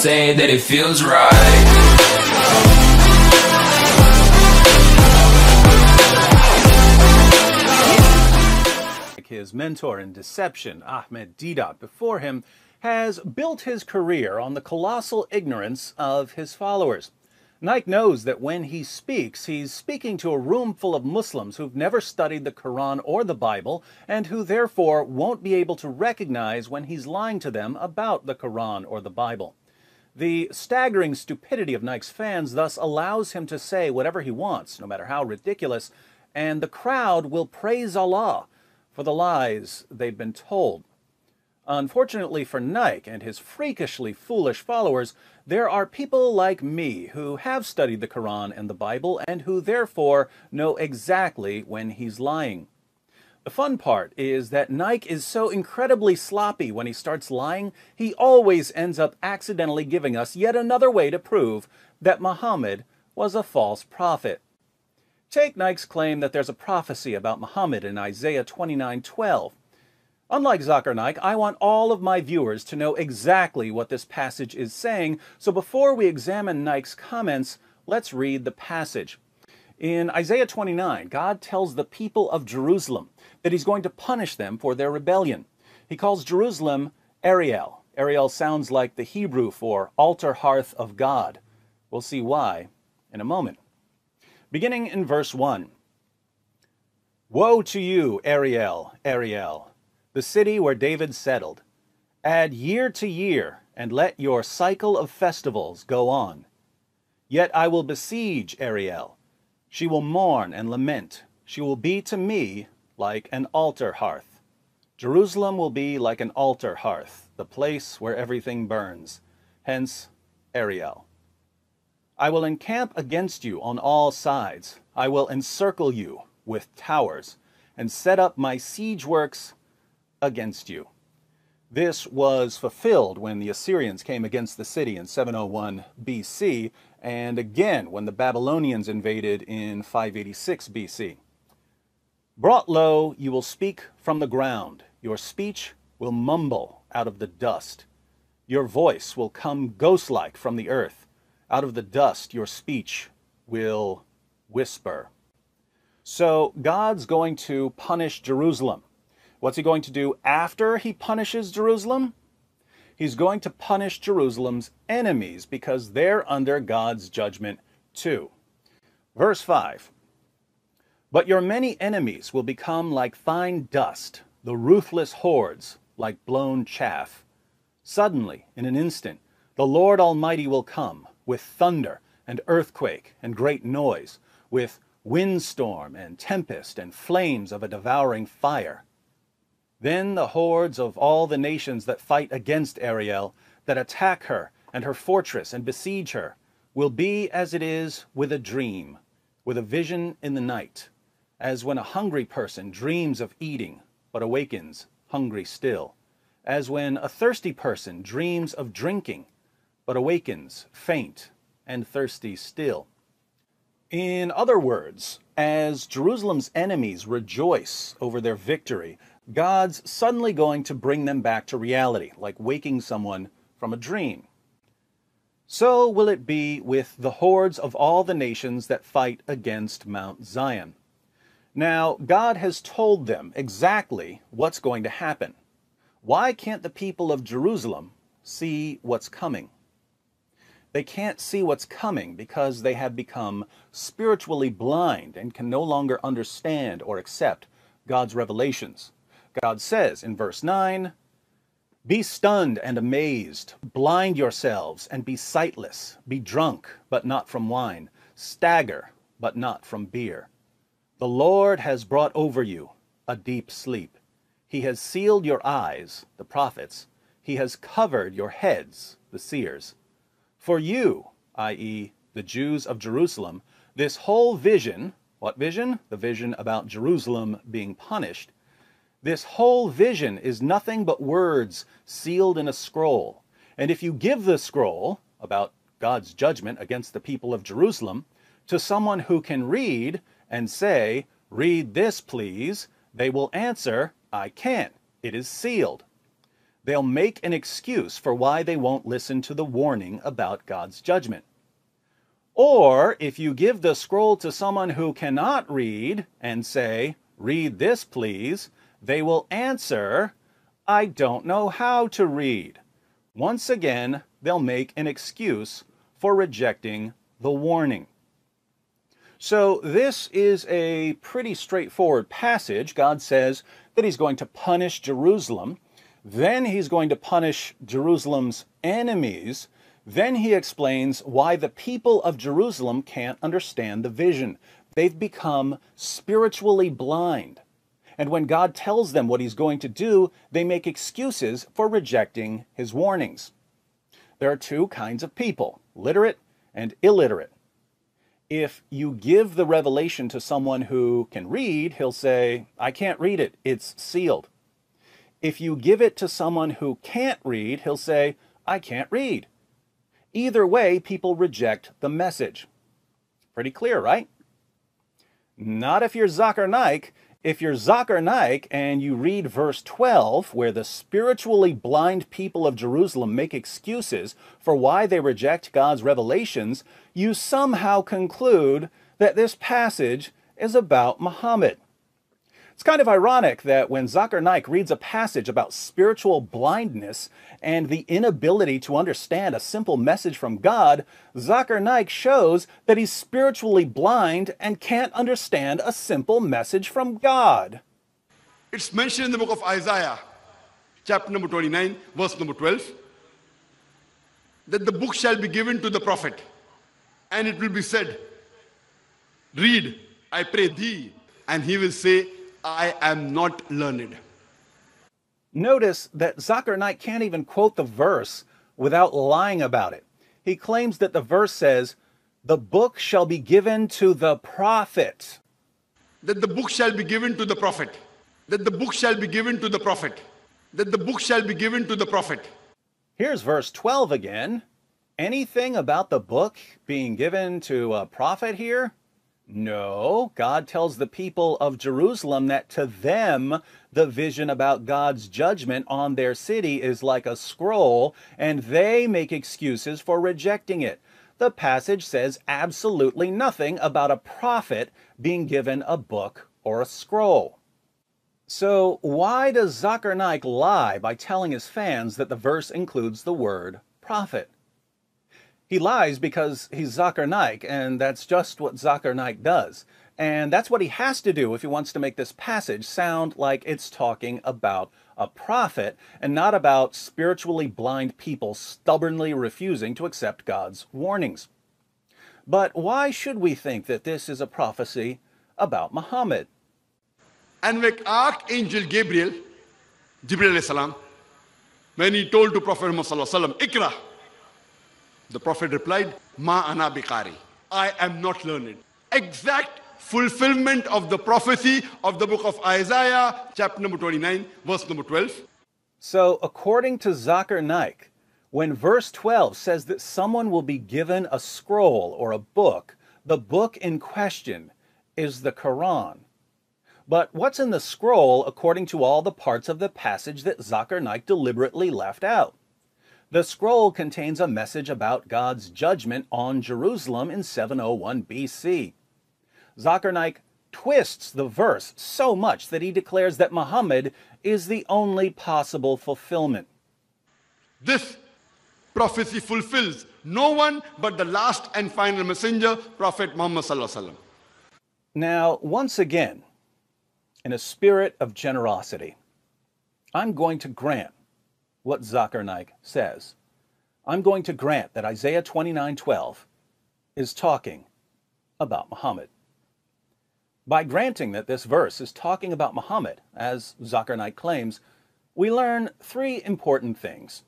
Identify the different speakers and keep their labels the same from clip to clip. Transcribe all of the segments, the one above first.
Speaker 1: say that it feels right.
Speaker 2: His mentor in deception, Ahmed Debat, before him, has built his career on the colossal ignorance of his followers. Naik knows that when he speaks, he's speaking to a room full of Muslims who've never studied the Quran or the Bible, and who therefore won't be able to recognize when he's lying to them about the Quran or the Bible. The staggering stupidity of Naik's fans thus allows him to say whatever he wants, no matter how ridiculous, and the crowd will praise Allah for the lies they've been told. Unfortunately for Naik and his freakishly foolish followers, there are people like me who have studied the Quran and the Bible and who therefore know exactly when he's lying. The fun part is that Naik is so incredibly sloppy when he starts lying, he always ends up accidentally giving us yet another way to prove that Muhammad was a false prophet. Take Naik's claim that there's a prophecy about Muhammad in Isaiah 29:12. Unlike Zakir Naik, I want all of my viewers to know exactly what this passage is saying, so before we examine Naik's comments, let's read the passage. In Isaiah 29, God tells the people of Jerusalem that he's going to punish them for their rebellion. He calls Jerusalem Ariel. Ariel sounds like the Hebrew for altar hearth of God. We'll see why in a moment. Beginning in verse 1. Woe to you, Ariel, Ariel, the city where David settled. Add year to year, and let your cycle of festivals go on. Yet I will besiege Ariel. She will mourn and lament. She will be to me like an altar hearth. Jerusalem will be like an altar hearth, the place where everything burns. Hence, Ariel. I will encamp against you on all sides. I will encircle you with towers and set up my siege works against you. This was fulfilled when the Assyrians came against the city in 701 BC, and again when the Babylonians invaded in 586 BC. Brought low, you will speak from the ground. Your speech will mumble out of the dust. Your voice will come ghost-like from the earth. Out of the dust, your speech will whisper. So God's going to punish Jerusalem. What's he going to do after he punishes Jerusalem? He's going to punish Jerusalem's enemies because they're under God's judgment too. Verse 5. But your many enemies will become like fine dust, the ruthless hordes like blown chaff. Suddenly, in an instant, the Lord Almighty will come with thunder and earthquake and great noise, with windstorm and tempest and flames of a devouring fire. Then the hordes of all the nations that fight against Ariel, that attack her and her fortress and besiege her, will be as it is with a dream, with a vision in the night, as when a hungry person dreams of eating, but awakens hungry still, as when a thirsty person dreams of drinking, but awakens faint and thirsty still. In other words, as Jerusalem's enemies rejoice over their victory, God's suddenly going to bring them back to reality, like waking someone from a dream. So will it be with the hordes of all the nations that fight against Mount Zion. Now, God has told them exactly what's going to happen. Why can't the people of Jerusalem see what's coming? They can't see what's coming because they have become spiritually blind and can no longer understand or accept God's revelations. God says in verse 9, "Be stunned and amazed, blind yourselves and be sightless, be drunk, but not from wine, stagger, but not from beer. The Lord has brought over you a deep sleep. He has sealed your eyes, the prophets. He has covered your heads, the seers. For you, i.e., the Jews of Jerusalem, this whole vision," what vision? The vision about Jerusalem being punished. "This whole vision is nothing but words sealed in a scroll. And if you give the scroll," about God's judgment against the people of Jerusalem, "to someone who can read and say, 'Read this, please,' they will answer, 'I can't. It is sealed.' They'll make an excuse for why they won't listen to the warning about God's judgment. Or if you give the scroll to someone who cannot read and say, "Read this, please," they will answer, "I don't know how to read." Once again, they'll make an excuse for rejecting the warning. So this is a pretty straightforward passage. God says that he's going to punish Jerusalem. Then he's going to punish Jerusalem's enemies. Then he explains why the people of Jerusalem can't understand the vision. They've become spiritually blind. And when God tells them what he's going to do, they make excuses for rejecting his warnings. There are two kinds of people, literate and illiterate. If you give the revelation to someone who can read, he'll say, "I can't read it, it's sealed." If you give it to someone who can't read, he'll say, "I can't read." Either way, people reject the message. Pretty clear, right? Not if you're Zakir Naik. If you're Zakir Naik and you read verse 12, where the spiritually blind people of Jerusalem make excuses for why they reject God's revelations, you somehow conclude that this passage is about Muhammad. It's kind of ironic that when Zakir Naik reads a passage about spiritual blindness and the inability to understand a simple message from God, Zakir Naik shows that he's spiritually blind and can't understand a simple message from God.
Speaker 3: It's mentioned in the book of Isaiah, chapter number 29, verse number 12, that the book shall be given to the prophet, and it will be said, "Read, I pray thee," and he will say, "I am not learned."
Speaker 2: Notice that Zakir Naik can't even quote the verse without lying about it. He claims that the verse says, "The book shall be given to the prophet."
Speaker 3: That the book shall be given to the prophet. That the book shall be given to the prophet. That the book shall be given to the prophet.
Speaker 2: Here's verse 12 again. Anything about the book being given to a prophet here? No, God tells the people of Jerusalem that to them, the vision about God's judgment on their city is like a scroll, and they make excuses for rejecting it. The passage says absolutely nothing about a prophet being given a book or a scroll. So why does Zakir Naik lie by telling his fans that the verse includes the word prophet? He lies because he's Zakir Naik, and that's just what Zakir Naik does. And that's what he has to do if he wants to make this passage sound like it's talking about a prophet and not about spiritually blind people stubbornly refusing to accept God's warnings. But why should we think that this is a prophecy about Muhammad?
Speaker 3: And when Archangel Gabriel, Jibril alayhi salam, when he told to Prophet Muhammad sallallahu alaihi wasallam, "Ikra," the Prophet replied, "Ma ana biqari," I am not learned. Exact fulfillment of the prophecy of the book of Isaiah, chapter number 29, verse number 12.
Speaker 2: So according to Zakir Naik, when verse 12 says that someone will be given a scroll or a book, the book in question is the Quran. But what's in the scroll according to all the parts of the passage that Zakir Naik deliberately left out? The scroll contains a message about God's judgment on Jerusalem in 701 BC. Zakir Naik twists the verse so much that he declares that Muhammad is the only possible fulfillment.
Speaker 3: This prophecy fulfills no one but the last and final messenger, Prophet Muhammad sallallahu alaihi wasallam.
Speaker 2: Now, once again, in a spirit of generosity, I'm going to grant what Zakir Naik says. I'm going to grant that Isaiah 29:12 is talking about Muhammad. By granting that this verse is talking about Muhammad, as Zakir Naik claims, we learn three important things.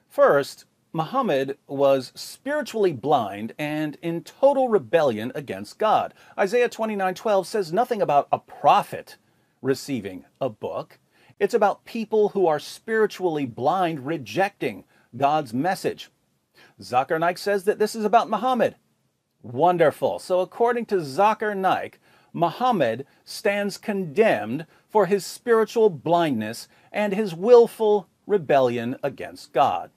Speaker 2: First, Muhammad was spiritually blind and in total rebellion against God. Isaiah 29:12 says nothing about a prophet receiving a book. It's about people who are spiritually blind rejecting God's message. Zakir Naik says that this is about Muhammad. Wonderful. So according to Zakir Naik, Muhammad stands condemned for his spiritual blindness and his willful rebellion against God.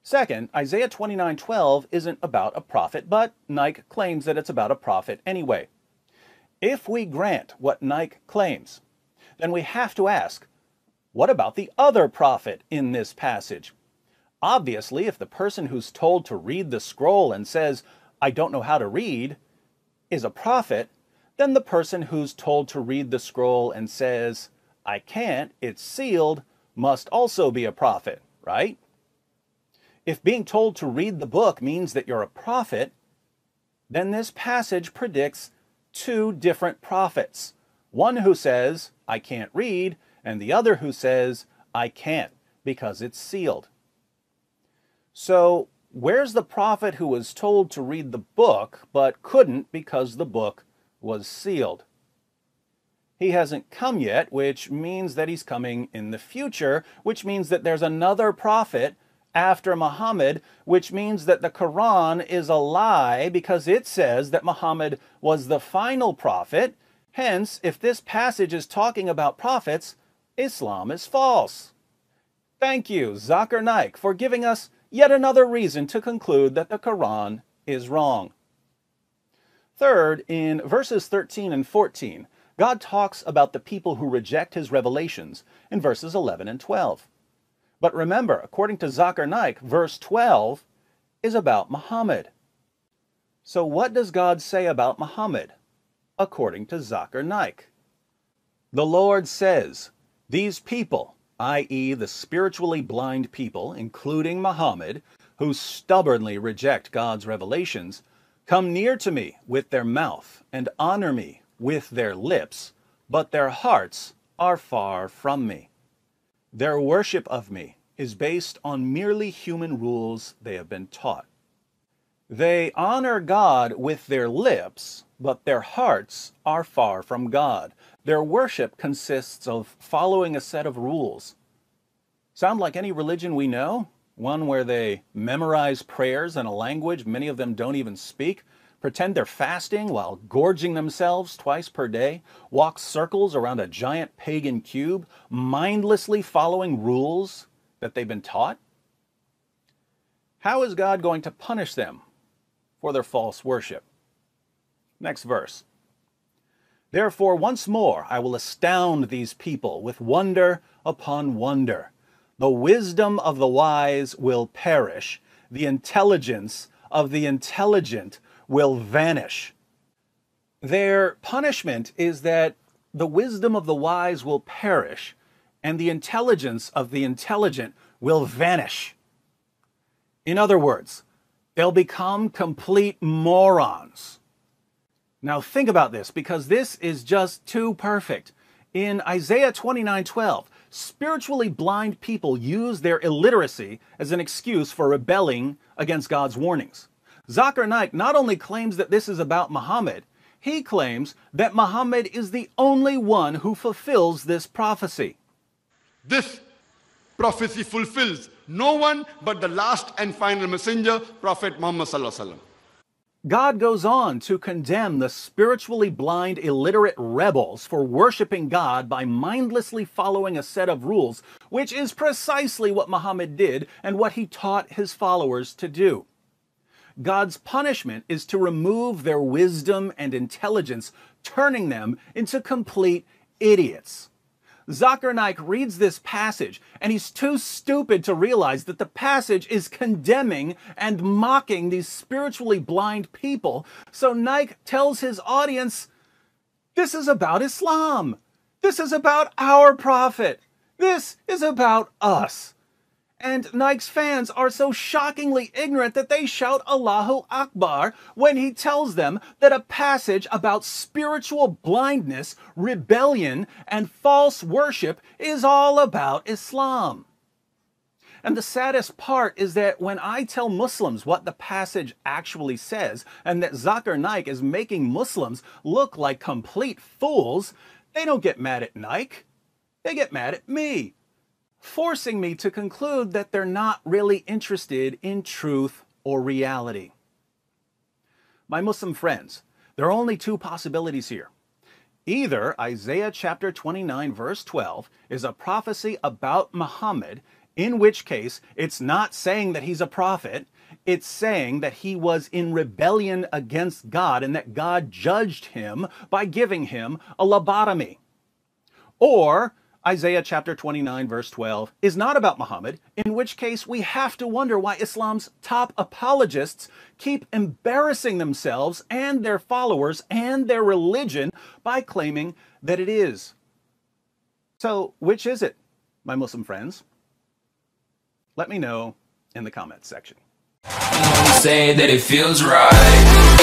Speaker 2: Second, Isaiah 29:12 isn't about a prophet, but Naik claims that it's about a prophet anyway. If we grant what Naik claims, then we have to ask, what about the other prophet in this passage? Obviously, if the person who's told to read the scroll and says, "I don't know how to read," is a prophet, then the person who's told to read the scroll and says, "I can't, it's sealed," must also be a prophet, right? If being told to read the book means that you're a prophet, then this passage predicts two different prophets. One who says, "I can't read," and the other who says, "I can't," because it's sealed. So, where's the prophet who was told to read the book, but couldn't because the book was sealed? He hasn't come yet, which means that he's coming in the future, which means that there's another prophet after Muhammad, which means that the Quran is a lie because it says that Muhammad was the final prophet. Hence, if this passage is talking about prophets, Islam is false. Thank you, Zakir Naik, for giving us yet another reason to conclude that the Quran is wrong. Third, in verses 13 and 14, God talks about the people who reject his revelations in verses 11 and 12. But remember, according to Zakir Naik, verse 12 is about Muhammad. So what does God say about Muhammad, according to Zakir Naik? The Lord says, "These people," i.e. the spiritually blind people, including Muhammad, who stubbornly reject God's revelations, "come near to me with their mouth and honor me with their lips, but their hearts are far from me. Their worship of me is based on merely human rules they have been taught. They honor God with their lips, but their hearts are far from God. Their worship consists of following a set of rules." Sound like any religion we know? One where they memorize prayers in a language many of them don't even speak, pretend they're fasting while gorging themselves twice per day, walk circles around a giant pagan cube, mindlessly following rules that they've been taught? How is God going to punish them for their false worship? Next verse. "Therefore, once more I will astound these people with wonder upon wonder. The wisdom of the wise will perish. The intelligence of the intelligent will vanish." Their punishment is that the wisdom of the wise will perish, and the intelligence of the intelligent will vanish. In other words, they'll become complete morons. Now think about this, because this is just too perfect. In Isaiah 29:12, spiritually blind people use their illiteracy as an excuse for rebelling against God's warnings. Zakir Naik not only claims that this is about Muhammad, he claims that Muhammad is the only one who fulfills this prophecy.
Speaker 3: This prophecy fulfills no one but the last and final messenger, Prophet Muhammad sallallahu alaihi wasallam.
Speaker 2: God goes on to condemn the spiritually blind, illiterate rebels for worshiping God by mindlessly following a set of rules, which is precisely what Muhammad did and what he taught his followers to do. God's punishment is to remove their wisdom and intelligence, turning them into complete idiots. Zakir Naik reads this passage, and he's too stupid to realize that the passage is condemning and mocking these spiritually blind people. So Naik tells his audience, this is about Islam. This is about our prophet. This is about us. And Naik's fans are so shockingly ignorant that they shout Allahu Akbar when he tells them that a passage about spiritual blindness, rebellion, and false worship is all about Islam. And the saddest part is that when I tell Muslims what the passage actually says, and that Zakir Naik is making Muslims look like complete fools, they don't get mad at Naik. They get mad at me, forcing me to conclude that they're not really interested in truth or reality. My Muslim friends, there are only two possibilities here. Either Isaiah chapter 29 verse 12 is a prophecy about Muhammad, in which case it's not saying that he's a prophet, it's saying that he was in rebellion against God and that God judged him by giving him a lobotomy. Or Isaiah chapter 29 verse 12 is not about Muhammad, in which case we have to wonder why Islam's top apologists keep embarrassing themselves and their followers and their religion by claiming that it is. So, which is it, my Muslim friends? Let me know in the comments section.
Speaker 1: Say that it feels right.